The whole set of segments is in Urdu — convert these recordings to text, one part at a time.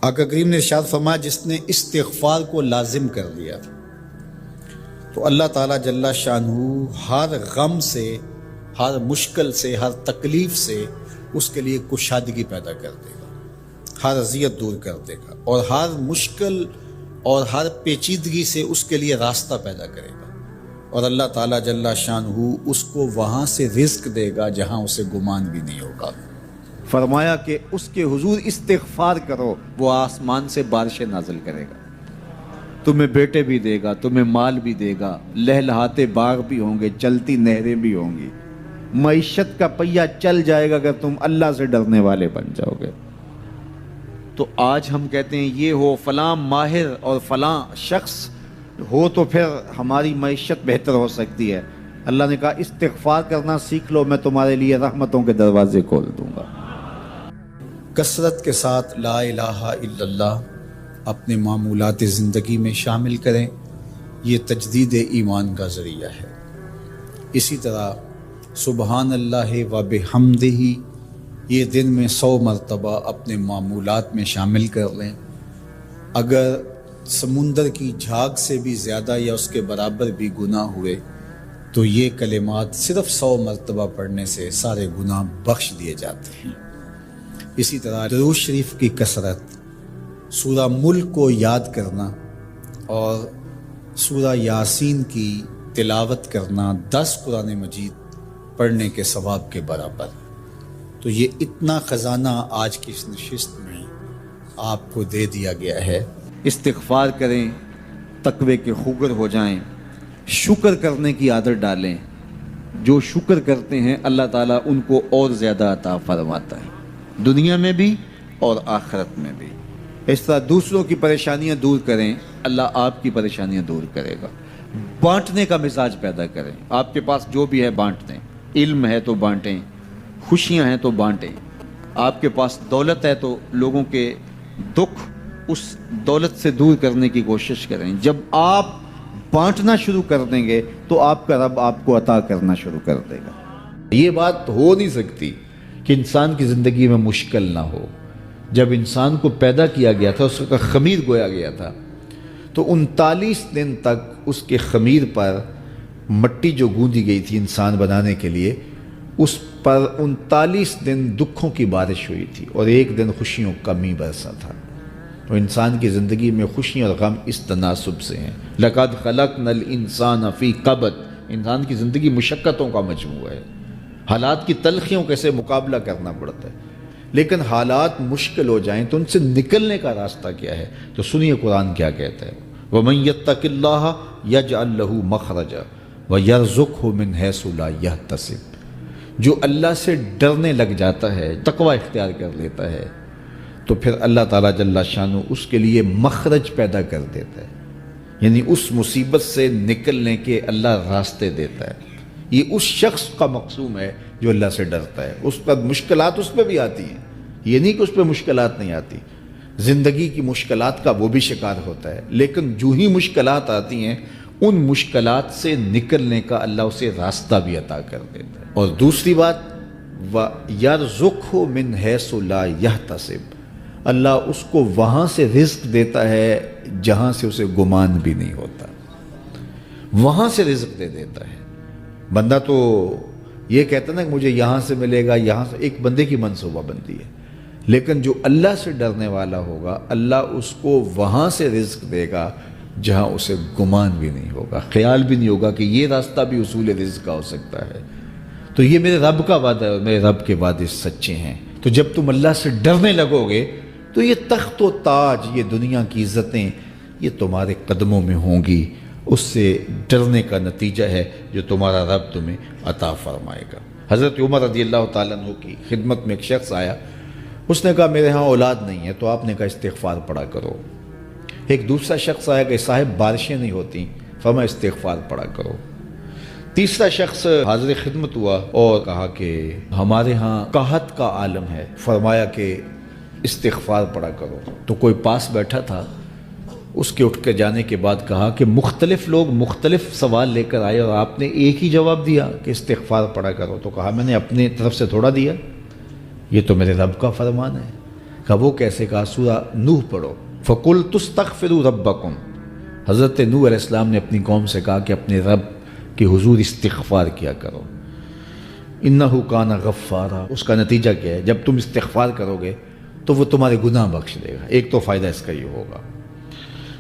آقا کریم نے ارشاد فرمایا جس نے استغفار کو لازم کر لیا تو اللہ تعالیٰ جل شانہ ہر غم سے، ہر مشکل سے، ہر تکلیف سے اس کے لیے کشادگی پیدا کر دے گا، ہر اذیت دور کر دے گا، اور ہر مشکل اور ہر پیچیدگی سے اس کے لیے راستہ پیدا کرے گا، اور اللہ تعالیٰ جل شانہ اس کو وہاں سے رزق دے گا جہاں اسے گمان بھی نہیں ہوگا۔ فرمایا کہ اس کے حضور استغفار کرو، وہ آسمان سے بارشیں نازل کرے گا، تمہیں بیٹے بھی دے گا، تمہیں مال بھی دے گا، لہلہاتے باغ بھی ہوں گے، چلتی نہریں بھی ہوں گی، معیشت کا پہیہ چل جائے گا اگر تم اللہ سے ڈرنے والے بن جاؤ گے۔ تو آج ہم کہتے ہیں یہ ہو فلاں ماہر اور فلاں شخص ہو تو پھر ہماری معیشت بہتر ہو سکتی ہے۔ اللہ نے کہا استغفار کرنا سیکھ لو، میں تمہارے لیے رحمتوں کے دروازے کھول دوں گا۔ کثرت کے ساتھ لا الہ الا اللہ اپنے معمولات زندگی میں شامل کریں، یہ تجدید ایمان کا ذریعہ ہے۔ اسی طرح سبحان اللہ و بحمدہ یہ دن میں 100 مرتبہ اپنے معمولات میں شامل کر لیں۔ اگر سمندر کی جھاگ سے بھی زیادہ یا اس کے برابر بھی گناہ ہوئے تو یہ کلمات صرف 100 مرتبہ پڑھنے سے سارے گناہ بخش دیے جاتے ہیں۔ اسی طرح درود شریف کی کثرت، سورہ ملک کو یاد کرنا اور سورہ یاسین کی تلاوت کرنا 10 قرآن مجید پڑھنے کے ثواب کے برابر۔ تو یہ اتنا خزانہ آج کی اس نشست میں آپ کو دے دیا گیا ہے۔ استغفار کریں، تقوی کے خوگر ہو جائیں، شکر کرنے کی عادت ڈالیں۔ جو شکر کرتے ہیں اللہ تعالیٰ ان کو اور زیادہ عطا فرماتا ہے، دنیا میں بھی اور آخرت میں بھی۔ اس طرح دوسروں کی پریشانیاں دور کریں، اللہ آپ کی پریشانیاں دور کرے گا۔ بانٹنے کا مزاج پیدا کریں، آپ کے پاس جو بھی ہے بانٹ دیں، علم ہے تو بانٹیں، خوشیاں ہیں تو بانٹیں، آپ کے پاس دولت ہے تو لوگوں کے دکھ اس دولت سے دور کرنے کی کوشش کریں۔ جب آپ بانٹنا شروع کر دیں گے تو آپ کا رب آپ کو عطا کرنا شروع کر دے گا۔ یہ بات ہو نہیں سکتی کہ انسان کی زندگی میں مشکل نہ ہو۔ جب انسان کو پیدا کیا گیا تھا، اس کا خمیر گویا گیا تھا، تو 39 دن تک اس کے خمیر پر مٹی جو گوندی گئی تھی انسان بنانے کے لیے، اس پر 39 دن دکھوں کی بارش ہوئی تھی اور ایک دن خوشیوں کا می برسا تھا۔ تو انسان کی زندگی میں خوشیاں اور غم اس تناسب سے ہیں۔ لَقَدْ خَلَقْنَا الْإِنسَانَ فِي قَبْضٍ، انسان کی زندگی مشقتوں کا مجموعہ ہے، حالات کی تلخیوں کے سے مقابلہ کرنا پڑتا ہے، لیکن حالات مشکل ہو جائیں تو ان سے نکلنے کا راستہ کیا ہے؟ تو سنیے قرآن کیا کہتا ہے، وَمَن يَتَّقِ اللَّهَ يَجْعَلْ لَهُ مَخْرَجًا وَيَرْزُقْهُ مِنْ حَيْثُ لَا يَحْتَسِبُ۔ جو اللہ سے ڈرنے لگ جاتا ہے، تقوی اختیار کر لیتا ہے، تو پھر اللہ تعالیٰ جل شانہ اس کے لیے مخرج پیدا کر دیتا ہے، یعنی اس مصیبت سے نکلنے کے اللہ راستے دیتا ہے۔ یہ اس شخص کا مقصوم ہے جو اللہ سے ڈرتا ہے۔ اس پر مشکلات اس پہ بھی آتی ہیں، یہ نہیں کہ اس پہ مشکلات نہیں آتی، زندگی کی مشکلات کا وہ بھی شکار ہوتا ہے، لیکن جو ہی مشکلات آتی ہیں ان مشکلات سے نکلنے کا اللہ اسے راستہ بھی عطا کر دیتا ہے۔ اور دوسری بات، وَيَرْزُقْهُ مِنْ حَيْثُ لَا يَحْتَسِبُ، اللہ اس کو وہاں سے رزق دیتا ہے جہاں سے اسے گمان بھی نہیں ہوتا، وہاں سے رزق دے دیتا ہے۔ بندہ تو یہ کہتا نا کہ مجھے یہاں سے ملے گا، یہاں سے، ایک بندے کی منصوبہ بندی ہے، لیکن جو اللہ سے ڈرنے والا ہوگا اللہ اس کو وہاں سے رزق دے گا جہاں اسے گمان بھی نہیں ہوگا، خیال بھی نہیں ہوگا کہ یہ راستہ بھی حصول رزق کا ہو سکتا ہے۔ تو یہ میرے رب کا وعدہ ہے اور میرے رب کے وعدے سچے ہیں۔ تو جب تم اللہ سے ڈرنے لگو گے تو یہ تخت و تاج، یہ دنیا کی عزتیں، یہ تمہارے قدموں میں ہوں گی۔ اس سے ڈرنے کا نتیجہ ہے جو تمہارا رب تمہیں عطا فرمائے گا۔ حضرت عمر رضی اللہ تعالیٰ عنہ کی خدمت میں ایک شخص آیا، اس نے کہا میرے ہاں اولاد نہیں ہے، تو آپ نے کہا استغفار پڑھا کرو۔ ایک دوسرا شخص آیا کہ صاحب بارشیں نہیں ہوتی، فرمایا استغفار پڑھا کرو۔ تیسرا شخص حاضر خدمت ہوا اور کہا کہ ہمارے ہاں قحط کا عالم ہے، فرمایا کہ استغفار پڑھا کرو۔ تو کوئی پاس بیٹھا تھا، اس کے اٹھ کے جانے کے بعد کہا کہ مختلف لوگ مختلف سوال لے کر آئے اور آپ نے ایک ہی جواب دیا کہ استغفار پڑھا کرو۔ تو کہا میں نے اپنے طرف سے تھوڑا دیا، یہ تو میرے رب کا فرمان ہے۔ کہا وہ کیسے؟ کہا سورہ نوح پڑھو، فَقُلْتُ اسْتَغْفِرُوا رَبَّكُمْ۔ حضرت نوح علیہ السلام نے اپنی قوم سے کہا کہ اپنے رب کے حضور استغفار کیا کرو، اِنَّهُ كَانَ غَفَّارًا۔ اس کا نتیجہ کیا ہے؟ جب تم استغفار کرو گے تو وہ تمہارے گناہ بخش دے گا۔ ایک تو فائدہ اس کا یہ ہوگا،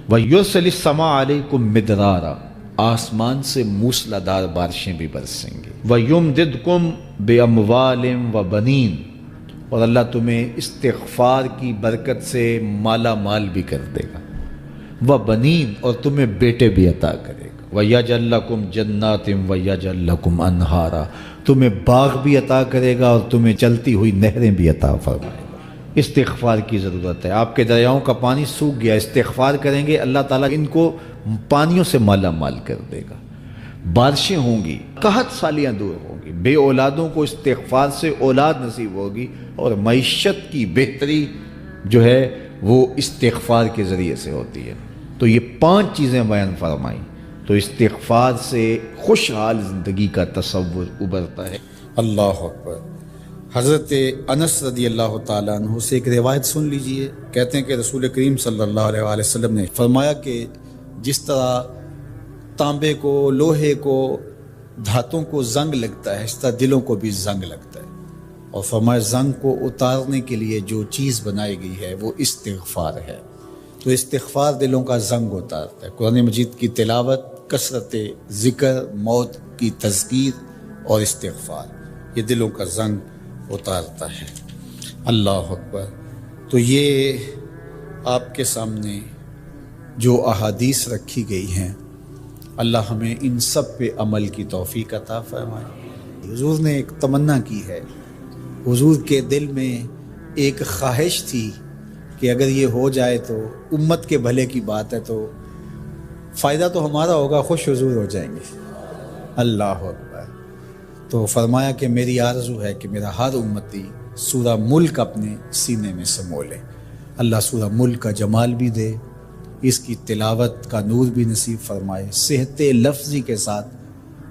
وَيُرْسِلِ السَّمَاءَ عَلَيْكُمْ مِدْرَارًا، آسمان سے موسلادھار بارشیں بھی برسیں گی، وَيُمْدِدْكُمْ بِأَمْوَالٍ وَبَنِينَ، اور اللہ تمہیں استغفار کی برکت سے مالا مال بھی کر دے گا، وَبَنِينَ، اور تمہیں بیٹے بھی عطا کرے گا، وَيَجْعَلْ لَكُمْ جَنَّاتٍ وَيَجْعَلْ لَكُمْ أَنْهَارًا، تمہیں باغ بھی عطا کرے گا اور تمہیں چلتی ہوئی نہریں بھی عطا فرمائے گا۔ استغفار کی ضرورت ہے۔ آپ کے دریاؤں کا پانی سوکھ گیا، استغفار کریں گے اللہ تعالیٰ ان کو پانیوں سے مالا مال کر دے گا، بارشیں ہوں گی، قحط سالیاں دور ہوں گی، بے اولادوں کو استغفار سے اولاد نصیب ہوگی، اور معیشت کی بہتری جو ہے وہ استغفار کے ذریعے سے ہوتی ہے۔ تو یہ 5 چیزیں بیان فرمائیں، تو استغفار سے خوشحال زندگی کا تصور ابھرتا ہے۔ اللہ اکبر۔ حضرت انس رضی اللہ تعالیٰ عنہ سے ایک روایت سن لیجئے، کہتے ہیں کہ رسول کریم صلی اللہ علیہ وآلہ وسلم نے فرمایا کہ جس طرح تانبے کو، لوہے کو، دھاتوں کو زنگ لگتا ہے، اس طرح دلوں کو بھی زنگ لگتا ہے، اور فرمایا زنگ کو اتارنے کے لیے جو چیز بنائی گئی ہے وہ استغفار ہے۔ تو استغفار دلوں کا زنگ اتارتا ہے۔ قرآن مجید کی تلاوت، کثرت ذکر، موت کی تذکیر اور استغفار، یہ دلوں کا زنگ اتارتا ہے۔ اللہ اکبر۔ تو یہ آپ کے سامنے جو احادیث رکھی گئی ہیں، اللہ ہمیں ان سب پہ عمل کی توفیق عطا فرمائے۔ حضور نے ایک تمنا کی ہے، حضور کے دل میں ایک خواہش تھی کہ اگر یہ ہو جائے تو امت کے بھلے کی بات ہے، تو فائدہ تو ہمارا ہوگا، خوش حضور ہو جائیں گے۔ اللہ اکبر۔ تو فرمایا کہ میری آرزو ہے کہ میرا ہر امتی سورہ ملک اپنے سینے میں سمو لے۔ اللہ سورہ ملک کا جمال بھی دے، اس کی تلاوت کا نور بھی نصیب فرمائے، صحت لفظی کے ساتھ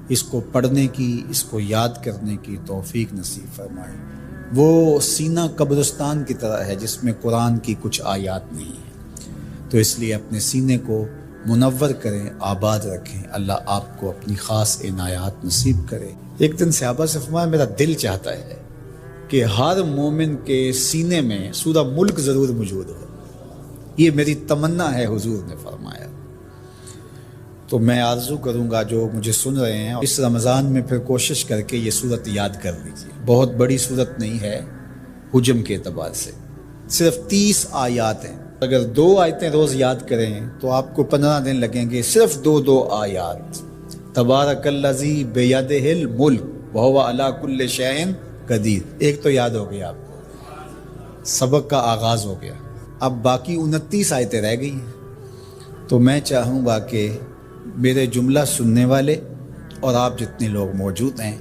اس کو پڑھنے کی، اس کو یاد کرنے کی توفیق نصیب فرمائے۔ وہ سینہ قبرستان کی طرح ہے جس میں قرآن کی کچھ آیات نہیں ہیں، تو اس لیے اپنے سینے کو منور کریں، آباد رکھیں۔ اللہ آپ کو اپنی خاص عنایات نصیب کرے۔ ایک دن صحابہ سے فرمایا میرا دل چاہتا ہے کہ ہر مومن کے سینے میں سورہ ملک ضرور موجود ہو، یہ میری تمنا ہے، حضور نے فرمایا۔ تو میں آرزو کروں گا جو مجھے سن رہے ہیں اس رمضان میں پھر کوشش کر کے یہ صورت یاد کر لیجیے۔ بہت بڑی صورت نہیں ہے حجم کے اعتبار سے، صرف 30 آیات ہیں۔ اگر 2 آیتیں روز یاد کریں تو آپ کو 15 دن لگیں گے، صرف 2 آیات۔ تبارک الذی بیدہ الملک وہو علی کل شیء قدیر، ایک تو یاد ہو گیا آپ کو، سبق کا آغاز ہو گیا۔ اب باقی 29 آیتیں رہ گئی ہیں۔ تو میں چاہوں گا کہ میرے جملہ سننے والے اور آپ جتنے لوگ موجود ہیں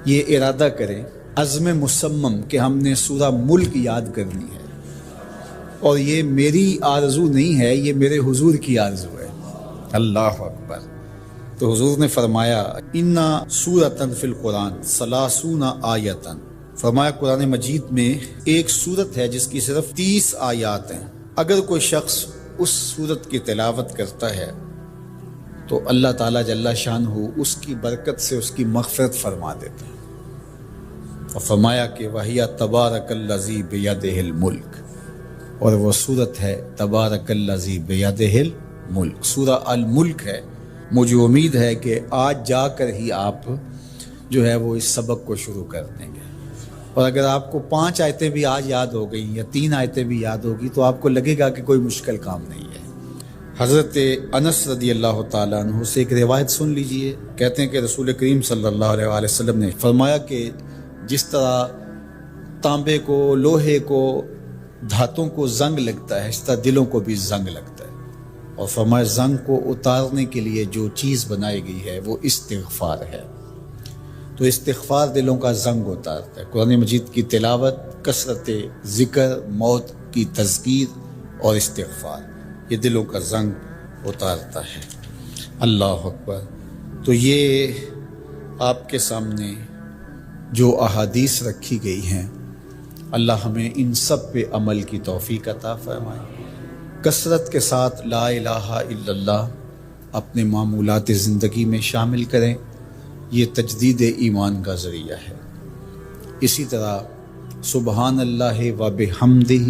یہ ارادہ کریں، عزم مصمم، کہ ہم نے سورہ ملک یاد کرنی ہے، اور یہ میری آرزو نہیں ہے، یہ میرے حضور کی آرزو ہے۔ اللہ اکبر۔ تو حضور نے فرمایا اِنَّ سورۃ فی القرآن 30 آیۃ، فرمایا قرآن مجید میں ایک سورت ہے جس کی صرف 30 آیات ہیں۔ اگر کوئی شخص اس سورت کی تلاوت کرتا ہے تو اللہ تعالیٰ جل شانہ اس کی برکت سے اس کی مغفرت فرما دیتے ہیں۔ اور فرمایا کہ وَهِيَ تَبَارَكَ الَّذِي بِيَدِهِ الْمُلْكُ، اور وہ سورت ہے تبارک الذی بیدہ الملک، سورہ الملک ہے۔ مجھے امید ہے کہ آج جا کر ہی آپ جو ہے وہ اس سبق کو شروع کر دیں گے، اور اگر آپ کو 5 آیتیں بھی آج یاد ہو گئیں یا 3 آیتیں بھی یاد ہوگی تو آپ کو لگے گا کہ کوئی مشکل کام نہیں ہے۔ حضرت انس رضی اللہ تعالیٰ عنہ سے ایک روایت سن لیجئے، کہتے ہیں کہ رسول کریم صلی اللہ علیہ وآلہ وسلم نے فرمایا کہ جس طرح تانبے کو، لوہے کو، دھاتوں کو زنگ لگتا ہے، اس طرح دلوں کو بھی زنگ لگتا ہے، اور فرمایا زنگ کو اتارنے کے لیے جو چیز بنائی گئی ہے وہ استغفار ہے۔ تو استغفار دلوں کا زنگ اتارتا ہے۔ قرآن مجید کی تلاوت، کثرت ذکر، موت کی تذکیر اور استغفار، یہ دلوں کا زنگ اتارتا ہے۔ اللہ اکبر۔ تو یہ آپ کے سامنے جو احادیث رکھی گئی ہیں، اللہ ہمیں ان سب پہ عمل کی توفیق عطا فرمائے۔ کثرت کے ساتھ لا الہ الا اللہ اپنے معمولات زندگی میں شامل کریں، یہ تجدید ایمان کا ذریعہ ہے۔ اسی طرح سبحان اللہ و بحمدہ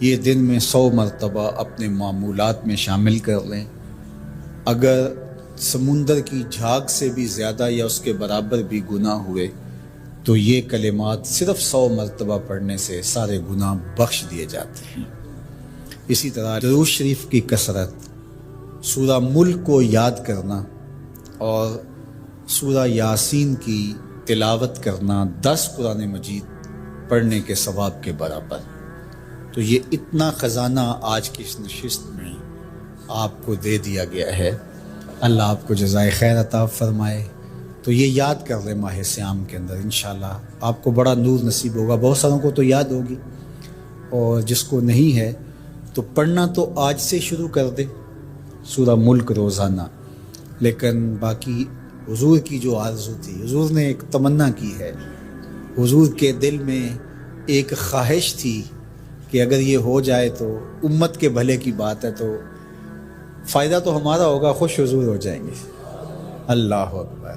یہ دن میں 100 مرتبہ اپنے معمولات میں شامل کر لیں۔ اگر سمندر کی جھاگ سے بھی زیادہ یا اس کے برابر بھی گناہ ہوئے تو یہ کلمات صرف 100 مرتبہ پڑھنے سے سارے گناہ بخش دیے جاتے ہیں۔ اسی طرح درود شریف کی کثرت، سورہ ملک کو یاد کرنا اور سورہ یاسین کی تلاوت کرنا 10 قرآن مجید پڑھنے کے ثواب کے برابر۔ تو یہ اتنا خزانہ آج کی اس نشست میں آپ کو دے دیا گیا ہے، اللہ آپ کو جزائے خیر عطا فرمائے۔ تو یہ یاد کر لیں ماہ سیام کے اندر، انشاءاللہ آپ کو بڑا نور نصیب ہوگا۔ بہت ساروں کو تو یاد ہوگی، اور جس کو نہیں ہے تو پڑھنا تو آج سے شروع کر دے سورہ ملک روزانہ۔ لیکن باقی حضور کی جو آرزو تھی، حضور نے ایک تمنا کی ہے، حضور کے دل میں ایک خواہش تھی کہ اگر یہ ہو جائے تو امت کے بھلے کی بات ہے، تو فائدہ تو ہمارا ہوگا، خوش حضور ہو جائیں گے۔ اللہ اکبر۔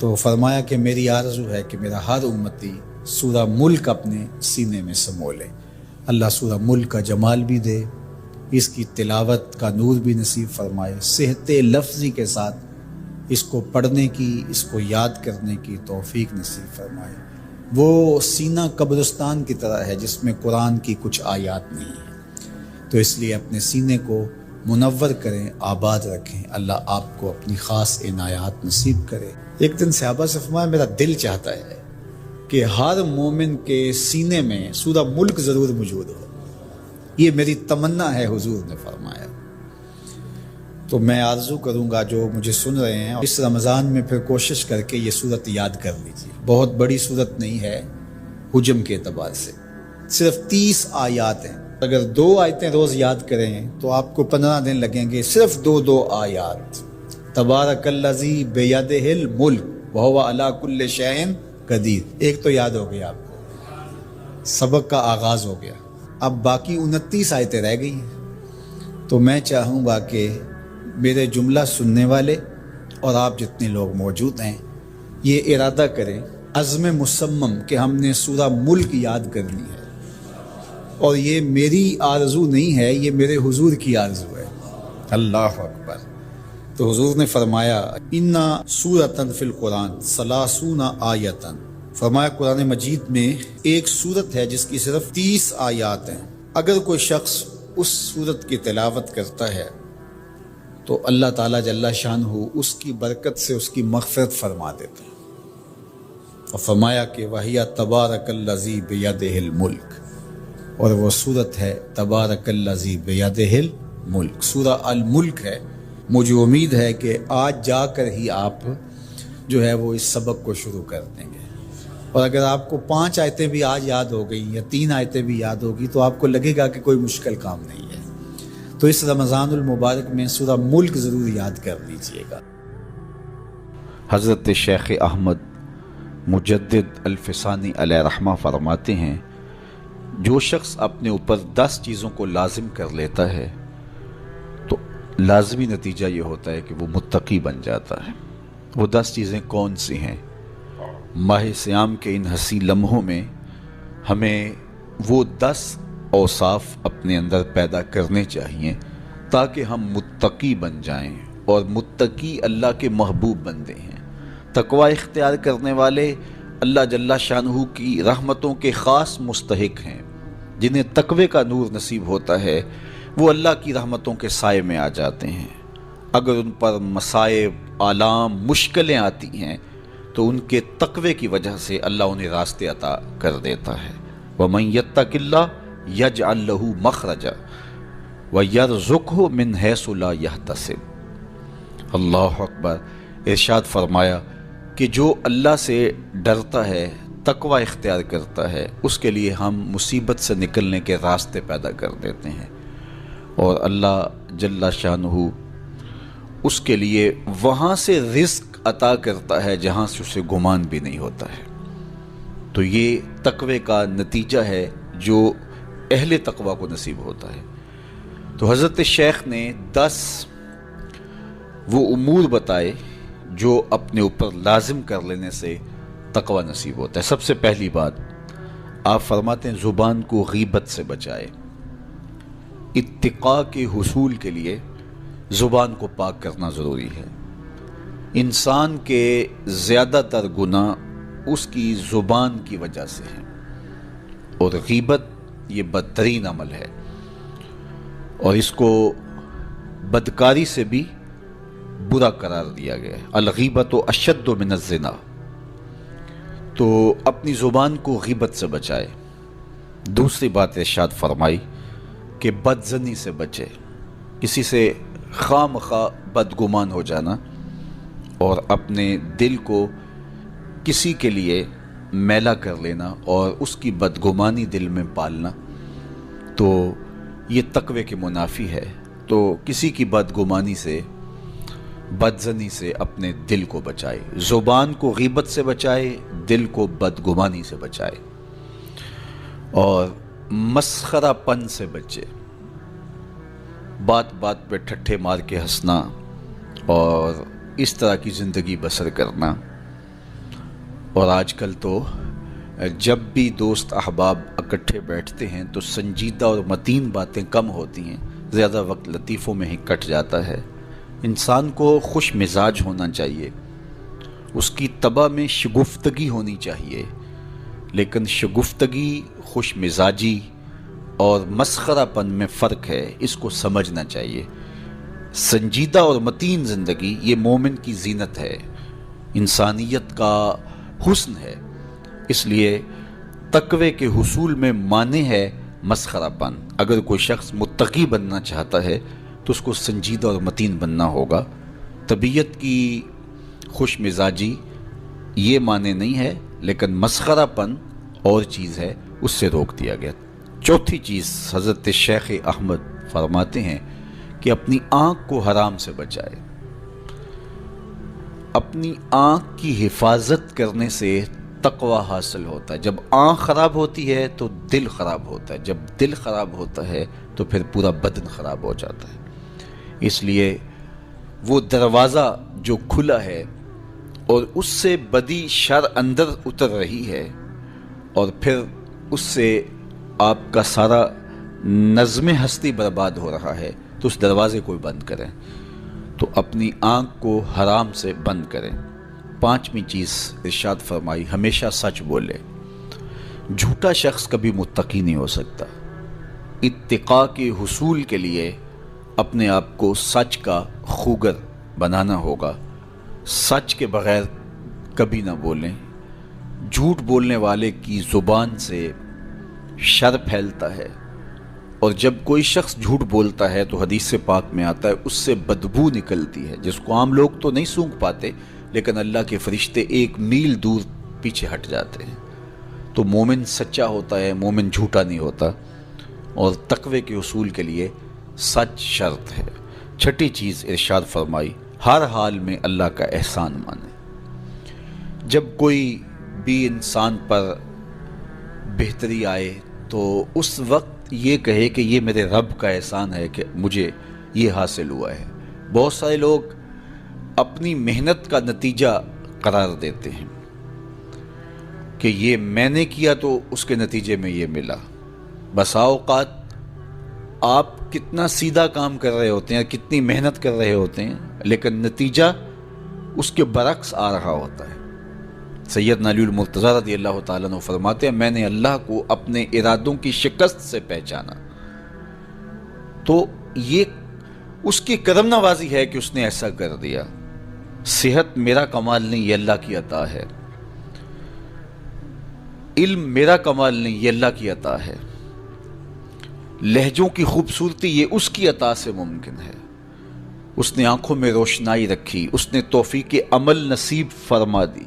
تو فرمایا کہ میری آرزو ہے کہ میرا ہر امتی سورہ ملک اپنے سینے میں سمو لے۔ اللہ سورہ ملک کا جمال بھی دے، اس کی تلاوت کا نور بھی نصیب فرمائے، صحت لفظی کے ساتھ اس کو پڑھنے کی، اس کو یاد کرنے کی توفیق نصیب فرمائے۔ وہ سینہ قبرستان کی طرح ہے جس میں قرآن کی کچھ آیات نہیں ہیں، تو اس لیے اپنے سینے کو منور کریں، آباد رکھیں۔ اللہ آپ کو اپنی خاص عنایات نصیب کرے۔ ایک دن صحابہ سے فرمایا میرا دل چاہتا ہے کہ ہر مومن کے سینے میں سورہ ملک ضرور موجود ہو، یہ میری تمنا ہے، حضور نے فرمایا۔ تو میں آرزو کروں گا جو مجھے سن رہے ہیں، اس رمضان میں پھر کوشش کر کے یہ صورت یاد کر لیجیے۔ بہت بڑی صورت نہیں ہے حجم کے اعتبار سے، صرف 30 آیات ہیں۔ اگر 2 آیتیں روز یاد کریں تو آپ کو 15 دن لگیں گے، صرف 2 آیات۔ تبارک الذی بیدہ الملک وہو علی کل شیء قدیر، ایک تو یاد ہو گیا آپ کو، سبق کا آغاز ہو گیا۔ اب باقی 29 آیتیں رہ گئی ہیں۔ تو میں چاہوں گا کہ میرے جملہ سننے والے اور آپ جتنے لوگ موجود ہیں یہ ارادہ کریں، عزم مصمم، کہ ہم نے سورہ ملک یاد کرنی ہے، اور یہ میری آرزو نہیں ہے، یہ میرے حضور کی آرزو ہے۔ اللہ اکبر۔ تو حضور نے فرمایا انا سورۃ فی القرآن 30 آیۃ، فرمایا قرآن مجید میں ایک سورت ہے جس کی صرف 30 آیات ہیں۔ اگر کوئی شخص اس سورت کی تلاوت کرتا ہے تو اللہ تعالیٰ جل شانہ اس کی برکت سے اس کی مغفرت فرما دیتے ہیں۔ اور فرمایا کہ وَهِيَ تَبَارَكَ الَّذِي بِيَدِهِ الْمُلْكُ، اور وہ سورت ہے تبارک الذی بیدہ الملک، سورہ الملک ہے۔ مجھے امید ہے کہ آج جا کر ہی آپ جو ہے وہ اس سبق کو شروع کر دیں گے، اور اگر آپ کو 5 آیتیں بھی آج یاد ہو گئی یا 3 آیتیں بھی یاد ہوگی تو آپ کو لگے گا کہ کوئی مشکل کام نہیں ہے۔ تو اس رمضان المبارک میں سورہ ملک ضرور یاد کر لیجئے گا۔ حضرت شیخ احمد مجدد الفسانی علیہ رحمہ فرماتے ہیں، جو شخص اپنے اوپر 10 چیزوں کو لازم کر لیتا ہے تو لازمی نتیجہ یہ ہوتا ہے کہ وہ متقی بن جاتا ہے۔ وہ 10 چیزیں کون سی ہیں؟ ماہ سیام کے ان حسین لمحوں میں ہمیں وہ 10 اوصاف اپنے اندر پیدا کرنے چاہیے تاکہ ہم متقی بن جائیں، اور متقی اللہ کے محبوب بندے ہیں۔ تقوی اختیار کرنے والے اللہ جل شانہ کی رحمتوں کے خاص مستحق ہیں۔ جنہیں تقوی کا نور نصیب ہوتا ہے وہ اللہ کی رحمتوں کے سائے میں آ جاتے ہیں۔ اگر ان پر مصائب، آلام، مشکلیں آتی ہیں تو ان کے تقوی کی وجہ سے اللہ انہیں راستے عطا کر دیتا ہے۔ وَمَن يَتَّقِ اللَّهَ يَجْعَل لَّهُ مَخْرَجًا وَيَرْزُقْهُ مِنْ حَيْثُ لَا يَحْتَسِبُ۔ اللہ اکبر۔ ارشاد فرمایا کہ جو اللہ سے ڈرتا ہے، تقوی اختیار کرتا ہے، اس کے لیے ہم مصیبت سے نکلنے کے راستے پیدا کر دیتے ہیں، اور اللہ جل شانہ اس کے لیے وہاں سے رزق عطا کرتا ہے جہاں سے اسے گمان بھی نہیں ہوتا ہے۔ تو یہ تقوی کا نتیجہ ہے جو اہل تقوی کو نصیب ہوتا ہے۔ تو حضرت شیخ نے 10 وہ امور بتائے جو اپنے اوپر لازم کر لینے سے تقوی نصیب ہوتا ہے۔ سب سے پہلی بات آپ فرماتے ہیں زبان کو غیبت سے بچائے۔ اتقاء کے حصول کے لیے زبان کو پاک کرنا ضروری ہے۔ انسان کے زیادہ تر گناہ اس کی زبان کی وجہ سے ہیں، اور غیبت یہ بدترین عمل ہے، اور اس کو بدکاری سے بھی برا قرار دیا گیا ہے۔ الغیبت اشد من الزنا۔ تو اپنی زبان کو غیبت سے بچائے۔ دوسری بات ارشاد فرمائی کہ بدظنی سے بچے، کسی سے خواہ مخواہ بدگمان ہو جانا اور اپنے دل کو کسی کے لیے میلا کر لینا اور اس کی بدگمانی دل میں پالنا، تو یہ تقوی کے منافی ہے۔ تو کسی کی بدگمانی سے، بدظنی سے اپنے دل کو بچائے، زبان کو غیبت سے بچائے، دل کو بدگمانی سے بچائے، اور مسخرہ پن سے بچے، بات بات پہ ٹھٹھے مار کے ہنسنا اور اس طرح کی زندگی بسر کرنا۔ اور آج کل تو جب بھی دوست احباب اکٹھے بیٹھتے ہیں تو سنجیدہ اور متین باتیں کم ہوتی ہیں، زیادہ وقت لطیفوں میں ہی کٹ جاتا ہے۔ انسان کو خوش مزاج ہونا چاہیے، اس کی طبع میں شگفتگی ہونی چاہیے، لیکن شگفتگی، خوش مزاجی اور مسخرہ پن میں فرق ہے، اس کو سمجھنا چاہیے۔ سنجیدہ اور متین زندگی یہ مومن کی زینت ہے، انسانیت کا حسن ہے۔ اس لیے تقوی کے حصول میں مانع ہے مسخرہ پن۔ اگر کوئی شخص متقی بننا چاہتا ہے تو اس کو سنجیدہ اور متین بننا ہوگا۔ طبیعت کی خوش مزاجی یہ معنی نہیں ہے، لیکن مسخرہ پن اور چیز ہے، اس سے روک دیا گیا۔ چوتھی چیز حضرت شیخ احمد فرماتے ہیں کہ اپنی آنکھ کو حرام سے بچائے۔ اپنی آنکھ کی حفاظت کرنے سے تقوی حاصل ہوتا ہے۔ جب آنکھ خراب ہوتی ہے تو دل خراب ہوتا ہے، جب دل خراب ہوتا ہے تو پھر پورا بدن خراب ہو جاتا ہے۔ اس لیے وہ دروازہ جو کھلا ہے اور اس سے بدی شر اندر اتر رہی ہے، اور پھر اس سے آپ کا سارا نظم ہستی برباد ہو رہا ہے، تو اس دروازے کو بند کریں۔ تو اپنی آنکھ کو حرام سے بند کریں۔ پانچویں چیز ارشاد فرمائی ہمیشہ سچ بولے۔ جھوٹا شخص کبھی متقی نہیں ہو سکتا۔ اتقاء کے حصول کے لیے اپنے آپ کو سچ کا خوگر بنانا ہوگا۔ سچ کے بغیر کبھی نہ بولیں۔ جھوٹ بولنے والے کی زبان سے شر پھیلتا ہے، اور جب کوئی شخص جھوٹ بولتا ہے تو حدیث پاک میں آتا ہے اس سے بدبو نکلتی ہے، جس کو عام لوگ تو نہیں سونگھ پاتے، لیکن اللہ کے فرشتے 1 میل دور پیچھے ہٹ جاتے ہیں۔ تو مومن سچا ہوتا ہے، مومن جھوٹا نہیں ہوتا، اور تقوی کے حصول کے لیے سچ شرط ہے۔ چھٹی چیز ارشاد فرمائی ہر حال میں اللہ کا احسان مانے۔ جب کوئی بھی انسان پر بہتری آئے تو اس وقت یہ کہے کہ یہ میرے رب کا احسان ہے کہ مجھے یہ حاصل ہوا ہے۔ بہت سارے لوگ اپنی محنت کا نتیجہ قرار دیتے ہیں کہ یہ میں نے کیا تو اس کے نتیجے میں یہ ملا۔ بسا اوقات آپ کتنا سیدھا کام کر رہے ہوتے ہیں، کتنی محنت کر رہے ہوتے ہیں، لیکن نتیجہ اس کے برعکس آ رہا ہوتا ہے۔ سیدنا علی المرتضیٰ رضی اللہ تعالیٰ عنہ فرماتے ہیں میں نے اللہ کو اپنے ارادوں کی شکست سے پہچانا، تو یہ اس کی کرم نوازی ہے کہ اس نے ایسا کر دیا۔ صحت میرا کمال نہیں، یہ اللہ کی عطا ہے۔ علم میرا کمال نہیں، یہ اللہ کی عطا ہے۔ لہجوں کی خوبصورتی یہ اس کی عطا سے ممکن ہے۔ اس نے آنکھوں میں روشنائی رکھی، اس نے توفیق عمل نصیب فرما دی،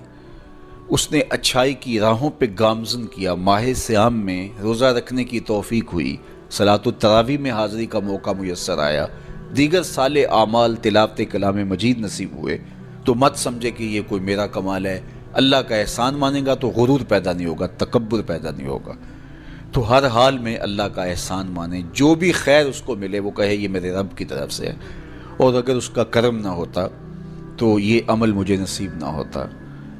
اس نے اچھائی کی راہوں پہ گامزن کیا۔ ماہ صیام میں روزہ رکھنے کی توفیق ہوئی، صلاۃ التراویح میں حاضری کا موقع میسر آیا، دیگر صالح اعمال تلاوت کلام مجید نصیب ہوئے، تو مت سمجھے کہ یہ کوئی میرا کمال ہے، اللہ کا احسان مانے گا تو غرور پیدا نہیں ہوگا، تکبر پیدا نہیں ہوگا۔ تو ہر حال میں اللہ کا احسان مانے، جو بھی خیر اس کو ملے وہ کہے یہ میرے رب کی طرف سے ہے، اور اگر اس کا کرم نہ ہوتا تو یہ عمل مجھے نصیب نہ ہوتا۔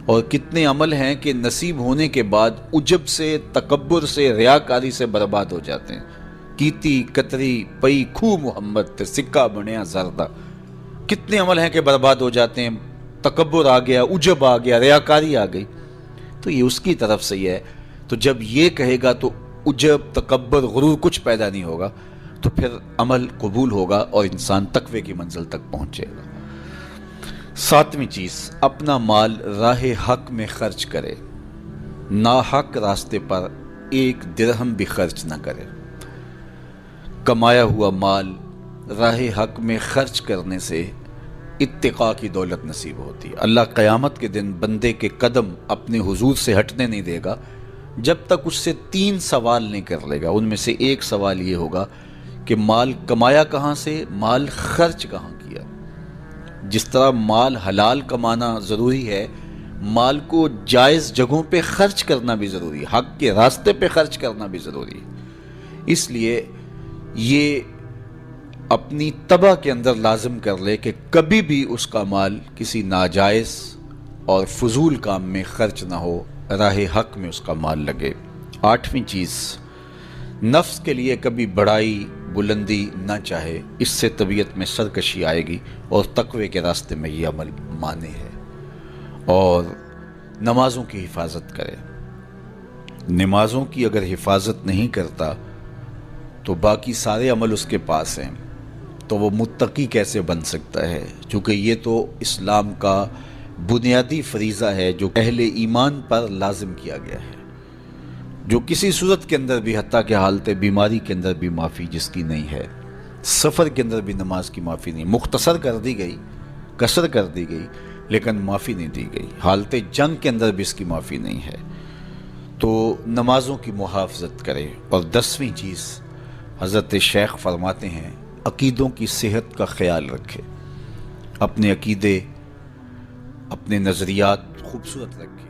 اور کتنے عمل ہیں کہ نصیب ہونے کے بعد عجب سے، تکبر سے، ریاکاری سے برباد ہو جاتے ہیں۔ کیتی کتری پئی کھو محمد تے سکہ بنیا زردہ، کتنے عمل ہیں کہ برباد ہو جاتے ہیں، تکبر آ گیا، عجب آ گیا، ریاکاری آ گئی، تو یہ اس کی طرف سے ہی ہے۔ تو جب یہ کہے گا تو عجب، تکبر، غرور کچھ پیدا نہیں ہوگا، تو پھر عمل قبول ہوگا اور انسان تقوی کی منزل تک پہنچے گا۔ 7ویں چیز، اپنا مال راہ حق میں خرچ کرے، ناحق راستے پر 1 درہم بھی خرچ نہ کرے۔ کمایا ہوا مال راہ حق میں خرچ کرنے سے اتقاء کی دولت نصیب ہوتی ہے۔ اللہ قیامت کے دن بندے کے قدم اپنے حضور سے ہٹنے نہیں دے گا جب تک اس سے 3 سوال نہیں کر لے گا۔ ان میں سے ایک سوال یہ ہوگا کہ مال کمایا کہاں سے، مال خرچ کہاں کیا۔ جس طرح مال حلال کمانا ضروری ہے، مال کو جائز جگہوں پہ خرچ کرنا بھی ضروری ہے، حق کے راستے پہ خرچ کرنا بھی ضروری ہے۔ اس لیے یہ اپنی طبع کے اندر لازم کر لے کہ کبھی بھی اس کا مال کسی ناجائز اور فضول کام میں خرچ نہ ہو، راہ حق میں اس کا مال لگے۔ 8ویں چیز، نفس کے لیے کبھی بڑائی بلندی نہ چاہے، اس سے طبیعت میں سرکشی آئے گی اور تقوی کے راستے میں یہ عمل مانے ہے۔ اور نمازوں کی حفاظت کرے، نمازوں کی اگر حفاظت نہیں کرتا تو باقی سارے عمل اس کے پاس ہیں، تو وہ متقی کیسے بن سکتا ہے؟ چونکہ یہ تو اسلام کا بنیادی فریضہ ہے جو اہل ایمان پر لازم کیا گیا ہے، جو کسی صورت کے اندر بھی، حتیٰ کہ حالت بیماری کے اندر بھی معافی جس کی نہیں ہے، سفر کے اندر بھی نماز کی معافی نہیں، مختصر کر دی گئی، قصر کر دی گئی، لیکن معافی نہیں دی گئی، حالت جنگ کے اندر بھی اس کی معافی نہیں ہے۔ تو نمازوں کی محافظت کرے۔ اور 10ویں چیز، حضرت شیخ فرماتے ہیں عقیدوں کی صحت کا خیال رکھے، اپنے عقیدے، اپنے نظریات خوبصورت رکھے۔